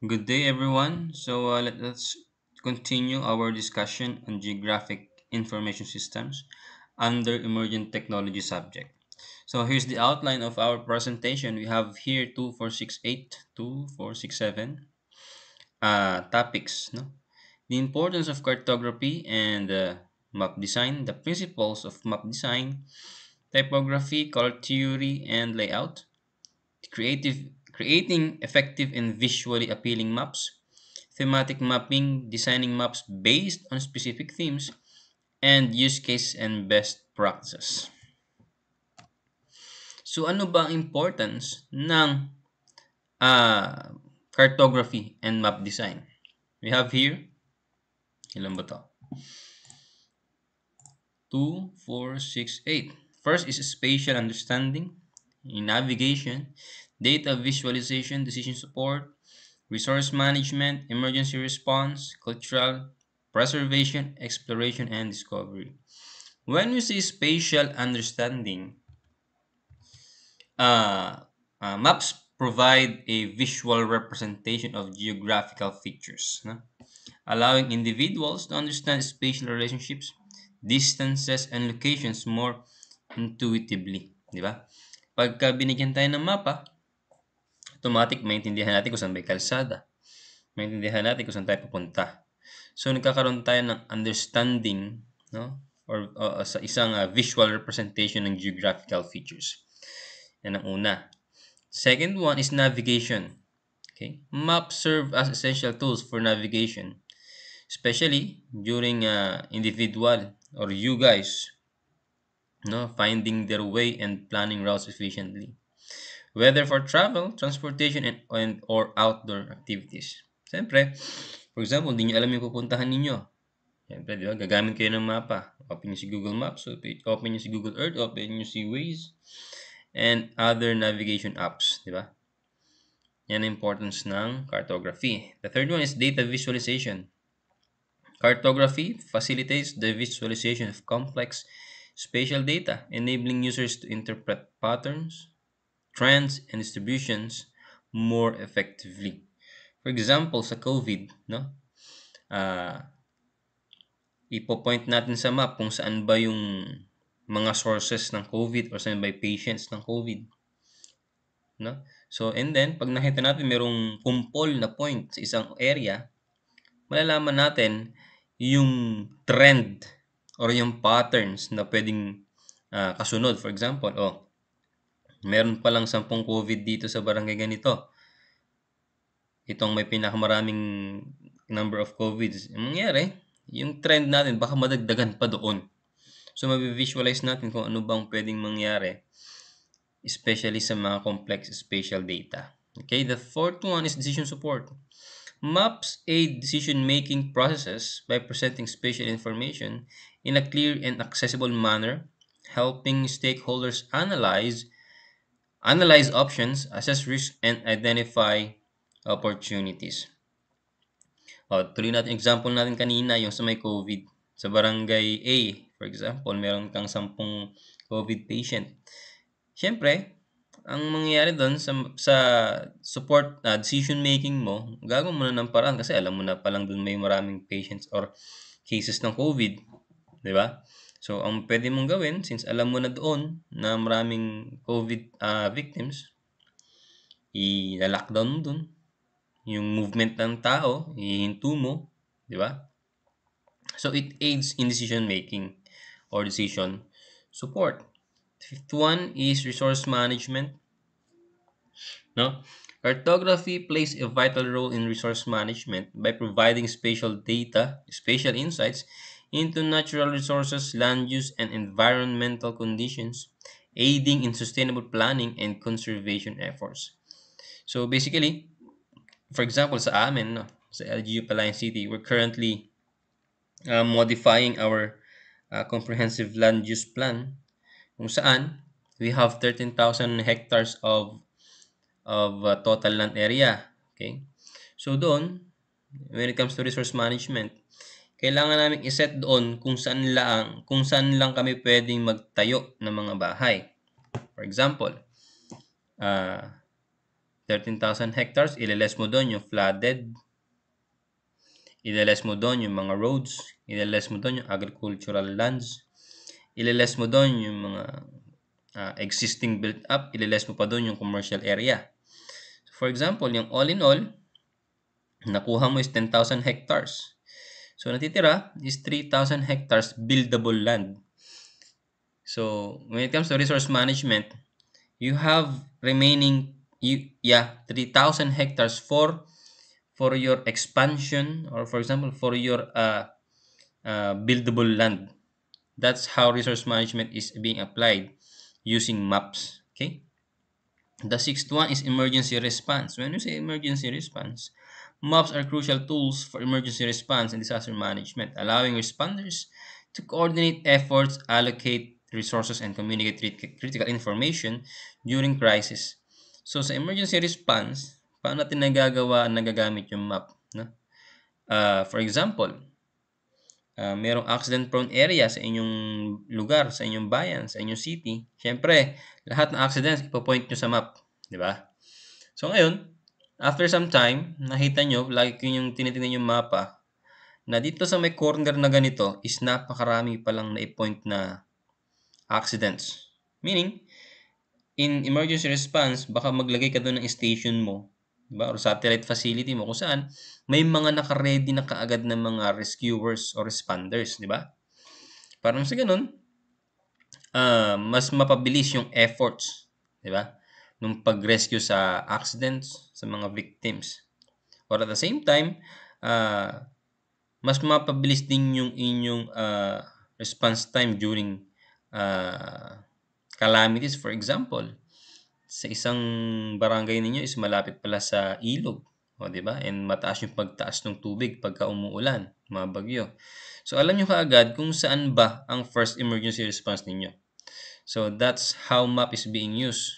Good day, everyone. Let's continue our discussion on geographic information systems under emerging technology subject. So here's the outline of our presentation. We have here 2468, 2467 topics. No? The importance of cartography and map design, the principles of map design, typography, color theory, and layout, creating effective and visually appealing maps, thematic mapping, designing maps based on specific themes, and use case and best practices. So ano ba ang importance ng ah, cartography and map design? We have here, ilan ba to? 2, 4, 6, 8. First is spatial understanding, in navigation, data visualization, decision support, resource management, emergency response, cultural preservation, exploration, and discovery. When we say spatial understanding, maps provide a visual representation of geographical features, no? Allowing individuals to understand spatial relationships, distances, and locations more intuitively. Di ba? Pagka binigyan tayo ng mapa, automatic maintindihan natin kung saan may kalsada. Maintindihan natin kung saan tayo pupunta. So, nagkakaroon tayo ng understanding, no? Or sa isang visual representation ng geographical features. Yan ang una. Second one is navigation. Okay? Maps serve as essential tools for navigation, especially during individual or you guys, no, finding their way and planning routes efficiently, whether for travel, transportation, and or outdoor activities. Siyempre, for example, hindi nyo alam yung pupuntahan ninyo. Siyempre, di ba? Gagamit kayo ng mapa. Open nyo si Google Maps, open nyo si Google Earth, open nyo si Waze, and other navigation apps. Di ba? Yan ang importance ng cartography. The third one is data visualization. Cartography facilitates the visualization of complex spatial data, enabling users to interpret patterns, trends, and distributions more effectively. For example, sa COVID, no? Ah, ipo-point natin sa map kung saan ba yung mga sources ng COVID or saan ba yung patients ng COVID, no? So, and then, pag nakita natin merong kumpol na point sa isang area, malalaman natin yung trend or yung patterns na pwedeng kasunod. For example, meron palang 10 COVID dito sa barangay ganito. Itong may pinakamaraming number of COVIDs. Ang mangyari, yung trend natin baka madagdagan pa doon. So, mabi-visualize natin kung ano bang pwedeng mangyari, especially sa mga complex spatial data. Okay, the fourth one is decision support. Maps aid decision-making processes by presenting spatial information in a clear and accessible manner, helping stakeholders analyze options, assess risk, and identify opportunities. Tuloy natin example natin kanina, yung sa may COVID. Sa barangay A, for example, meron kang 10 COVID patient. Siyempre, ang mangyayari doon sa support decision making mo, gagawin mo na ng paraan kasi alam mo na palang doon may maraming patients or cases ng COVID, di ba? So, ang pwede mong gawin, since alam mo na doon na maraming COVID victims, i-lockdown mo doon. Yung movement ng tao, ihinto mo, di ba? So, it aids in decision making or decision support. Fifth one is resource management. No? Cartography plays a vital role in resource management by providing spatial data, spatial insights into natural resources, land use, and environmental conditions, aiding in sustainable planning and conservation efforts. So basically, for example, sa amin, no, sa LGU Palayan City, we're currently modifying our comprehensive land use plan kung saan we have 13,000 hectares of total land area. Okay? So doon, when it comes to resource management, kailangan namin iset doon kung saan lang kami pwedeng magtayo ng mga bahay. For example, uh, 13,000 hectares, ililess mo doon yung flooded, ililess mo doon yung mga roads, ililess mo doon yung agricultural lands, ililess mo doon yung mga existing built up, ililess mo pa doon yung commercial area. For example, yung all in all, nakuha mo is 10,000 hectares. So, natitira is 3,000 hectares buildable land. So, when it comes to resource management, you have remaining, 3,000 hectares for your expansion, or for example, for your buildable land. That's how resource management is being applied using maps. Okay. The sixth one is emergency response. When you say emergency response, maps are crucial tools for emergency response and disaster management, allowing responders to coordinate efforts, allocate resources, and communicate critical information during crisis. So sa emergency response, paano natin nagagamit yung map? No? For example, merong accident-prone area sa inyong lugar, sa inyong bayan, sa inyong city, syempre, lahat ng accidents ipo-point nyo sa map, di ba? So ngayon, after some time, nakita nyo, lagi ko yung tinitingnan yung mapa, na dito sa may corner na ganito is napakarami palang na-point na accidents. Meaning, in emergency response, baka maglagay ka doon ng station mo, diba? Or satellite facility mo kung saan may mga naka-ready na kaagad na mga rescuers or responders, di ba? Parang sa ganun, mas mapabilis yung efforts, di ba? Nung pag-rescue sa accidents, sa mga victims. Or at the same time, mas mapabilis din yung inyong response time during calamities. For example, sa isang barangay ninyo is malapit pala sa ilog, o di ba? And mataas yung pagtaas ng tubig pagka umuulan, mga bagyo. So alam nyo kaagad kung saan ba ang first emergency response ninyo. So that's how map is being used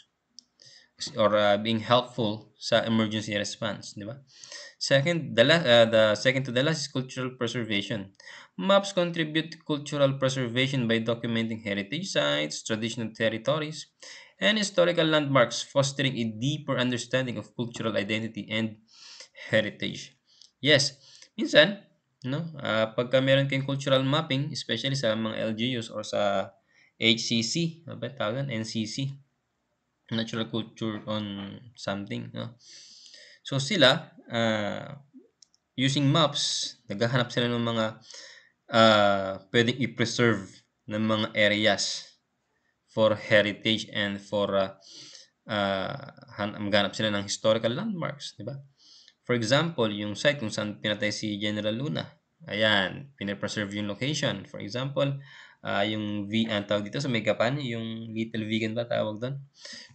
or being helpful sa emergency response, di ba? Second, the second to the last is cultural preservation. Maps contribute to cultural preservation by documenting heritage sites, traditional territories, and historical landmarks, fostering a deeper understanding of cultural identity and heritage. Yes, minsan, no, pagka meron kayong cultural mapping, especially sa mga LGUs or sa HCC, ano ba tawag NCC, Natural Culture on something, no? So sila, using maps, naghahanap sila ng mga pwedeng i-preserve ng mga areas for heritage and for maghanap sila ng historical landmarks, di ba? For example, yung site kung saan pinatay si General Luna. Ayan, pinapreserve yung location. For example, yung ang tawag dito sa Megapan, yung Little Vegan ba tawag doon?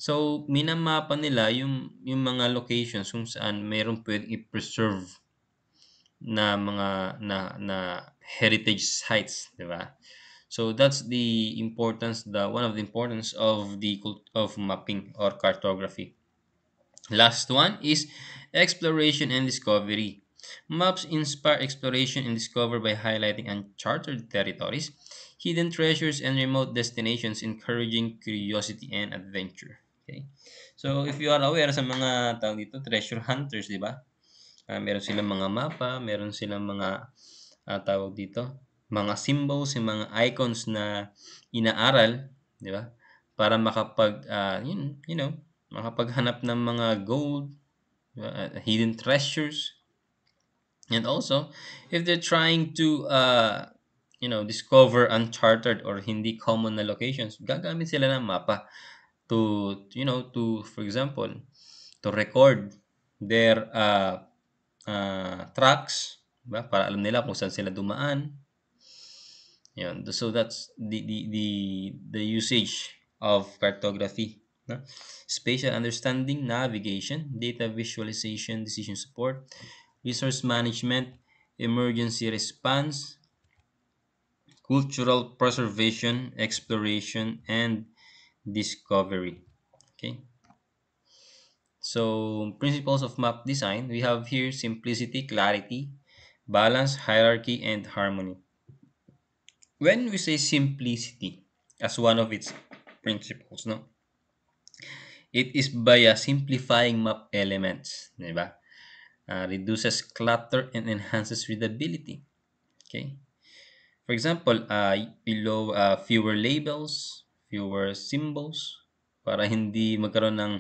So, minamapa nila yung mga locations kung saan mayroong pwedeng i-preserve na mga na heritage sites, di ba? So that's the importance, one of the importance of of mapping or cartography. Last one is exploration and discovery. Maps inspire exploration and discovery by highlighting uncharted territories, hidden treasures, and remote destinations, encouraging curiosity and adventure. Okay. So if you are aware sa mga tawag dito, treasure hunters, di ba? Meron silang mga mapa, meron silang mga tawag dito, mga symbols, yung mga icons na inaaral, di ba? Para makapaghanap ng mga gold, hidden treasures. And also, if they're trying to discover uncharted or hindi common na locations, gagamit sila ng mapa to for example, to record their tracks, diba? Para alam nila kung saan sila dumaan. Yan. So that's the usage of cartography. No? Spatial understanding, navigation, data visualization, decision support, resource management, emergency response, cultural preservation, exploration, and discovery. Okay. So, principles of map design, we have here simplicity, clarity, balance, hierarchy, and harmony. When we say simplicity as one of its principles, no, It is by simplifying map elements, di ba? Reduces clutter and enhances readability. Okay. For example, below fewer labels, fewer symbols, para hindi magkaroon ng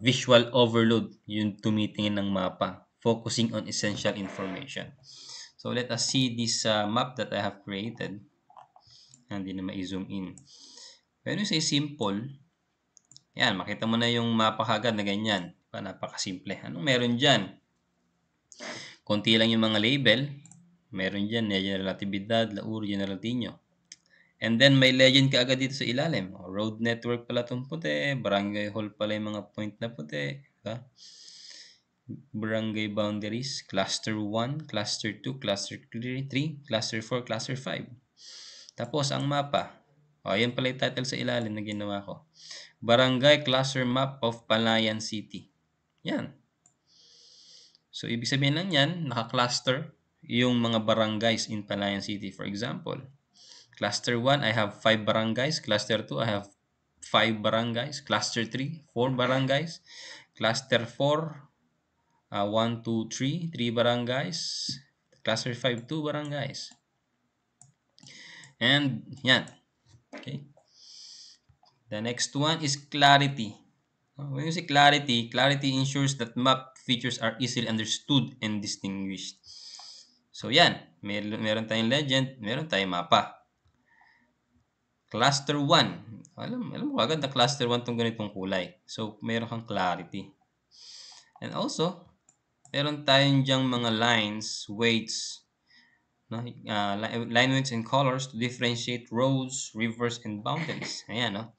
visual overload yung tumitingin ng mapa, focusing on essential information. So let us see this map that I have created. Hindi na ma-zoom in. When you say simple, yan, makita mo na yung mapa kagad na ganyan. Napakasimple. Anong meron dyan? Konti lang yung mga label. Meron dyan, Relatividad, Laur, General Tino. And then may legend ka agad dito sa ilalim. Road network pala itong puti. Barangay hall pala yung mga point na puti. Diba? Barangay boundaries. Cluster 1, Cluster 2, Cluster 3, Cluster 4, Cluster 5. Tapos ang mapa. Yan pala yung title sa ilalim na ginawa ko. Barangay Cluster Map of Palayan City. Yan. So, ibig sabihin lang yan, naka-cluster yung mga barangays in Palayan City. For example, Cluster 1, I have 5 barangays. Cluster 2, I have 5 barangays. Cluster 3, 4 barangays. Cluster 4, 1, 2, 3, 3 barangays. Cluster 5, 2 barangays. And yan. Okay. The next one is clarity. When you say clarity, clarity ensures that map features are easily understood and distinguished. So yan, meron tayong legend, meron tayong mapa. Cluster 1. Alam mo agad na cluster 1 tong ganitong kulay. So meron kang clarity. And also, meron tayong diyang mga lines, weights, line weights and colors to differentiate roads, rivers, and boundaries. Ayan, no?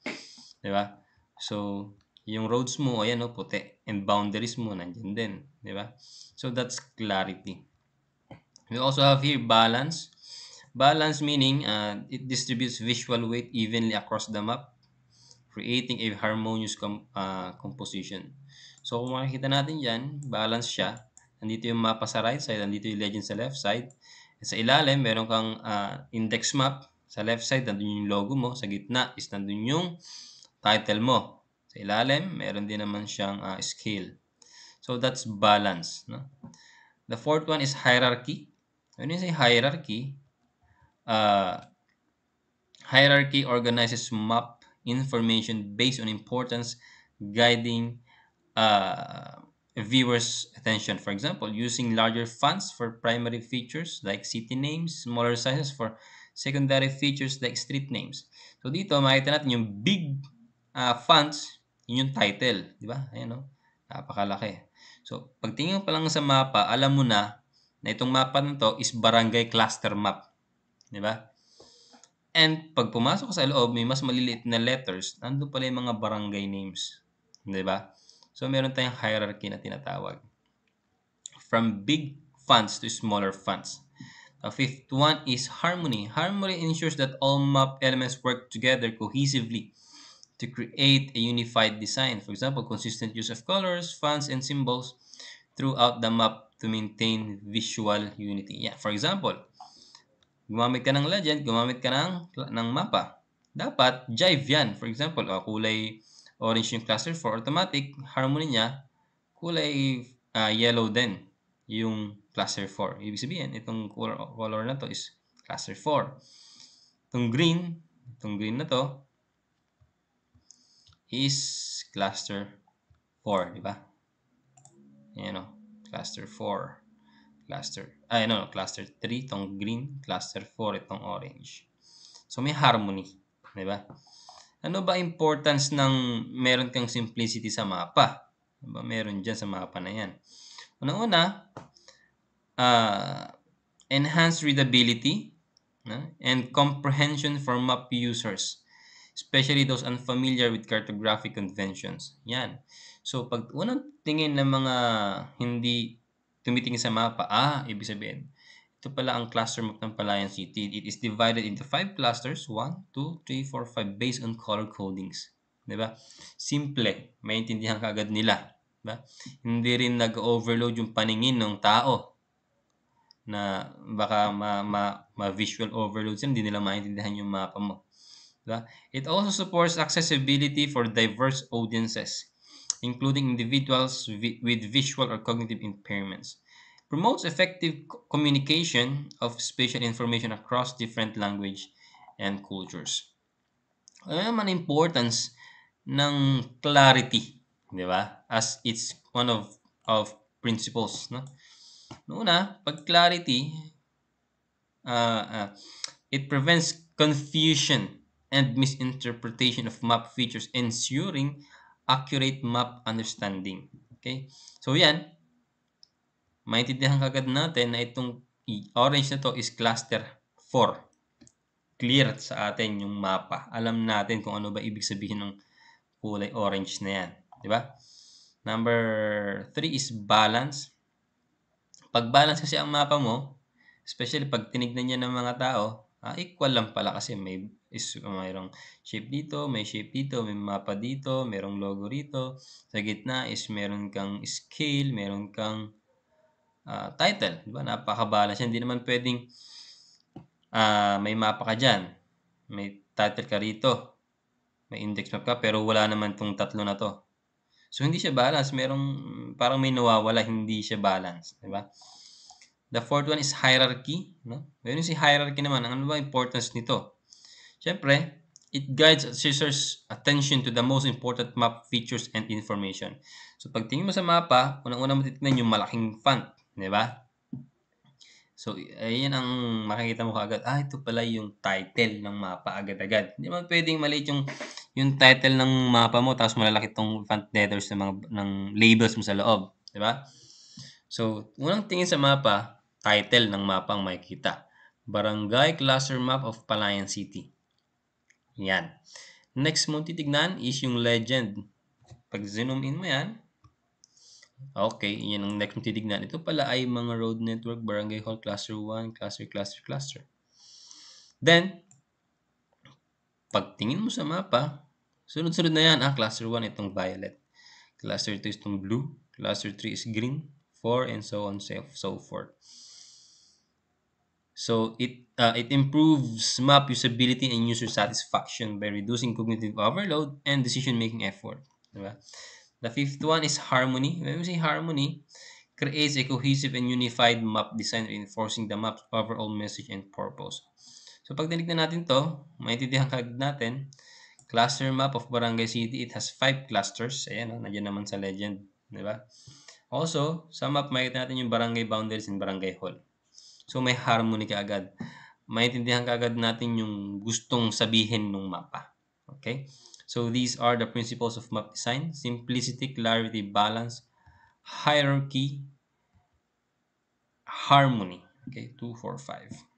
Diba? So, yung roads mo, ayan, no, puti. And boundaries mo, nandyan din. Diba? So, that's clarity. We also have here balance. Balance meaning it distributes visual weight evenly across the map, creating a harmonious composition. So, kung makikita natin dyan, balance siya. Nandito yung mapa sa right side, nandito yung legend sa left side. Sa ilalim, meron kang index map. Sa left side, nandun yung logo mo. Sa gitna is nandun yung title mo. Sa ilalim, meron din naman siyang scale. So, that's balance. No? The fourth one is hierarchy. When you say hierarchy, hierarchy organizes map information based on importance, guiding viewers' attention. For example, using larger fonts for primary features like city names, smaller sizes for secondary features like street names. So dito, makita natin yung big fonts, yun yung title. Di ba? Ayan, no? Napakalaki. So, pagtingin pa lang sa mapa, alam mo na itong mapa na to is barangay cluster map. Di ba? And pag pumasok sa loob, may mas maliliit na letters, nandun pala yung mga barangay names. Di ba? So, meron tayong hierarchy na tinatawag. From big fonts to smaller fonts. The fifth one is harmony. Harmony ensures that all map elements work together cohesively to create a unified design. For example, consistent use of colors, fonts, and symbols throughout the map to maintain visual unity. Yeah, for example, gumamit ka ng legend, gumamit ka ng mapa. Dapat jive yan. For example, kulay orange yung cluster 4, automatic, harmony niya, kulay yellow din yung cluster 4. Ibig sabihin, itong color na to is cluster 4. Itong green na to is cluster 4, di ba? Ayan o, cluster 4. Cluster 3 itong green, cluster 4 itong orange. So may harmony, di ba? Ano ba importance ng meron kang simplicity sa mapa? Diba? Meron dyan sa mapa na yan. Unang-una, enhanced readability and comprehension for map users, especially those unfamiliar with cartographic conventions. Yan. So, pag unang tingin ng mga hindi tumitingin sa mapa, ibig sabihin, ito pala ang cluster map ng Palayan City. It is divided into 5 clusters, 1, 2, 3, 4, 5, based on color codings. Diba? Simple. Maintindihan kaagad nila. Diba? Hindi rin nag-overload yung paningin ng tao na baka ma-visual overload sila, hindi nila maintindihan yung mapa mo. Diba? It also supports accessibility for diverse audiences, including individuals with visual or cognitive impairments. Promotes effective communication of spatial information across different language and cultures. Ano naman ang importance ng clarity, 'di ba? As it's one of principles, no? Una, pag clarity, uh, uh, it prevents confusion and misinterpretation of map features, ensuring accurate map understanding. Okay? So yan, maintindihan kagad natin na itong orange na to is cluster 4. Clear sa atin yung mapa. Alam natin kung ano ba ibig sabihin ng kulay orange na yan. Di ba? Number 3 is balance. Pag balance kasi ang mapa mo, especially pag tinignan niya ng mga tao, equal lang pala kasi mayroong shape dito, may shape dito, may mapa dito, mayroong logo rito. Sa gitna is meron kang scale, meron kang title. Diba? Napaka-balance. Hindi naman pwedeng may mapa ka dyan, may title ka rito, may index map ka, pero wala naman tong tatlo na to. So, hindi siya balance. Parang may nawawala, hindi siya balance. Diba? The fourth one is hierarchy. No? Meron si hierarchy naman. Ano ba importance nito? Siyempre, it guides users' attention to the most important map features and information. So, pag tingin mo sa mapa, unang-una mo titignan yung malaking font. Di ba? So, ayan ang makikita mo kaagad. Ito pala yung title ng mapa agad-agad. Hindi man pwedeng maliit yung title ng mapa mo tapos malalaki tong font letters ng labels mo sa loob. Di ba? So, unang tingin sa mapa, title ng mapa ang makikita. Barangay Cluster Map of Palayan City. Yan. Next mo titignan is yung legend. Pag zoom in mo yan, okay, yan ang next mo titignan. Ito pala ay mga road network, barangay hall, cluster 1, cluster. Then, pagtingin mo sa mapa, sunod-sunod na yan. Cluster 1, itong violet. Cluster 2 is itong blue. Cluster 3 is green. 4, and so on, so forth. So, it improves map usability and user satisfaction by reducing cognitive overload and decision-making effort. Diba? The fifth one is harmony. When we say harmony, creates a cohesive and unified map design reinforcing the map's overall message and purpose. So, pag tinignan natin to, maintindihan kagad natin, cluster map of Barangay City, it has 5 clusters. Ayan, nandiyan naman sa legend. Diba? Also, sa map, makikita natin yung barangay boundaries and barangay hall. So, may harmony ka agad. Maintindihan ka agad natin yung gustong sabihin ng mapa. Okay? So, these are the principles of map design: simplicity, clarity, balance, hierarchy, harmony. Okay, 2, 4, 5.